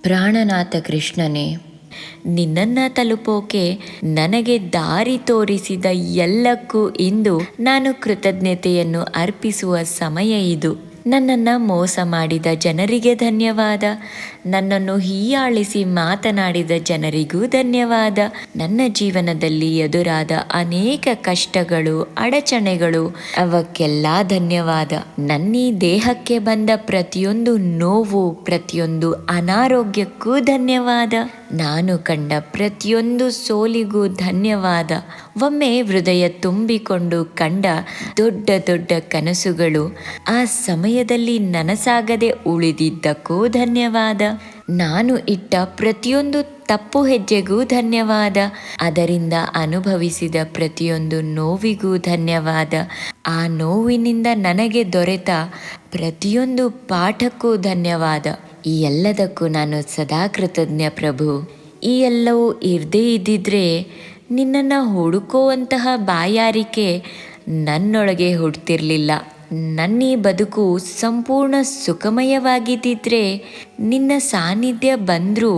ಪ್ರಾಣನಾಥ ಕೃಷ್ಣನೇ, ನಿನ್ನನ್ನು ತಲುಪೋಕೆ ನನಗೆ ದಾರಿ ತೋರಿಸಿದ ಎಲ್ಲಕ್ಕೂ ಇಂದು ನಾನು ಕೃತಜ್ಞತೆಯನ್ನು ಅರ್ಪಿಸುವ ಸಮಯ ಇದು. ನನ್ನನ್ನು ಮೋಸ ಮಾಡಿದ ಜನರಿಗೆ ಧನ್ಯವಾದ, ನನ್ನನ್ನು ಹೀಯಾಳಿಸಿ ಮಾತನಾಡಿದ ಜನರಿಗೂ ಧನ್ಯವಾದ. ನನ್ನ ಜೀವನದಲ್ಲಿ ಎದುರಾದ ಅನೇಕ ಕಷ್ಟಗಳು, ಅಡಚಣೆಗಳು, ಅವಕ್ಕೆಲ್ಲ ಧನ್ಯವಾದ. ನನ್ನ ಈ ದೇಹಕ್ಕೆ ಬಂದ ಪ್ರತಿಯೊಂದು ನೋವು, ಪ್ರತಿಯೊಂದು ಅನಾರೋಗ್ಯಕ್ಕೂ ಧನ್ಯವಾದ. ನಾನು ಕಂಡ ಪ್ರತಿಯೊಂದು ಸೋಲಿಗೂ ಧನ್ಯವಾದ. ಒಮ್ಮೆ ಹೃದಯ ತುಂಬಿಕೊಂಡು ಕಂಡ ದೊಡ್ಡ ದೊಡ್ಡ ಕನಸುಗಳು ಆ ಸಮಯದಲ್ಲಿ ನನಸಾಗದೆ ಉಳಿದಿದ್ದಕ್ಕೂ ಧನ್ಯವಾದ. ನಾನು ಇಟ್ಟ ಪ್ರತಿಯೊಂದು ತಪ್ಪು ಹೆಜ್ಜೆಗೂ ಧನ್ಯವಾದ. ಅದರಿಂದ ಅನುಭವಿಸಿದ ಪ್ರತಿಯೊಂದು ನೋವಿಗೂ ಧನ್ಯವಾದ. ಆ ನೋವಿನಿಂದ ನನಗೆ ದೊರೆತ ಪ್ರತಿಯೊಂದು ಪಾಠಕ್ಕೂ ಧನ್ಯವಾದ. ಈ ಎಲ್ಲದಕ್ಕೂ ನಾನು ಸದಾ ಕೃತಜ್ಞ ಪ್ರಭು. ಈ ಎಲ್ಲವೂ ಇರದೇ ಇದ್ದಿದ್ರೆ ನಿನ್ನನ್ನು ಹುಡುಕುವಂತಹ ಬಾಯಾರಿಕೆ ನನ್ನೊಳಗೆ ಹುಡ್ತಿರ್ಲಿಲ್ಲ. ನನ್ನ ಈ ಬದುಕು ಸಂಪೂರ್ಣ ಸುಖಮಯವಾಗಿದ್ದಿದ್ರೆ ನಿನ್ನ ಸಾನ್ನಿಧ್ಯ ಬಂದರೂ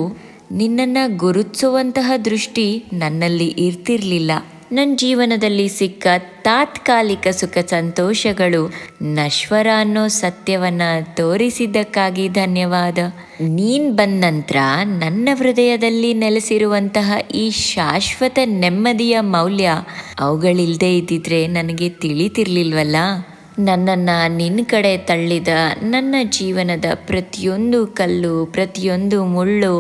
ನಿನ್ನನ್ನು ಗುರುತಿಸುವಂತಹ ದೃಷ್ಟಿ ನನ್ನಲ್ಲಿ ಇರ್ತಿರ್ಲಿಲ್ಲ. ನನ್ನ ಜೀವನದಲ್ಲಿ ಸಿಕ್ಕ ತಾತ್ಕಾಲಿಕ ಸುಖ ಸಂತೋಷಗಳು ನಶ್ವರ ಅನ್ನೋ ಸತ್ಯವನ್ನು ತೋರಿಸಿದ್ದಕ್ಕಾಗಿ ಧನ್ಯವಾದ. ನೀನು ಬಂದ ನಂತರ ನನ್ನ ಹೃದಯದಲ್ಲಿ ನೆಲೆಸಿರುವಂತಹ ಈ ಶಾಶ್ವತ ನೆಮ್ಮದಿಯ ಮೌಲ್ಯ ಅವುಗಳಿಲ್ಲದೆ ಇದ್ದಿದ್ರೆ ನನಗೆ ತಿಳಿತಿರ್ಲಿಲ್ವಲ್ಲ. ನನ್ನನ್ನು ನಿನ್ನ ಕಡೆ ತಳ್ಳಿದ ನನ್ನ ಜೀವನದ ಪ್ರತಿಯೊಂದು ಕಲ್ಲು, ಪ್ರತಿಯೊಂದು ಮುಳ್ಳು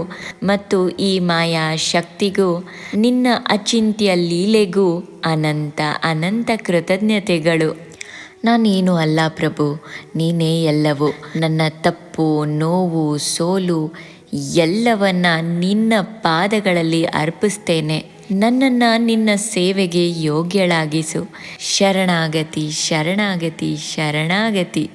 ಮತ್ತು ಈ ಮಾಯಾ ಶಕ್ತಿಗೂ, ನಿನ್ನ ಅಚಿಂತ್ಯ ಲೀಲೆಗೂ ಅನಂತ ಅನಂತ ಕೃತಜ್ಞತೆಗಳು. ನಾನೇನು ಅಲ್ಲ ಪ್ರಭು, ನೀನೇ ಎಲ್ಲವೂ. ನನ್ನ ತಪ್ಪು, ನೋವು, ಸೋಲು ಎಲ್ಲವನ್ನ ನಿನ್ನ ಪಾದಗಳಲ್ಲಿ ಅರ್ಪಿಸ್ತೇನೆ. ನನ್ನನ್ನು ನಿನ್ನ ಸೇವೆಗೆ ಯೋಗ್ಯಳಾಗಿಸು. ಶರಣಾಗತಿ ಶರಣಾಗತಿ ಶರಣಾಗತಿ.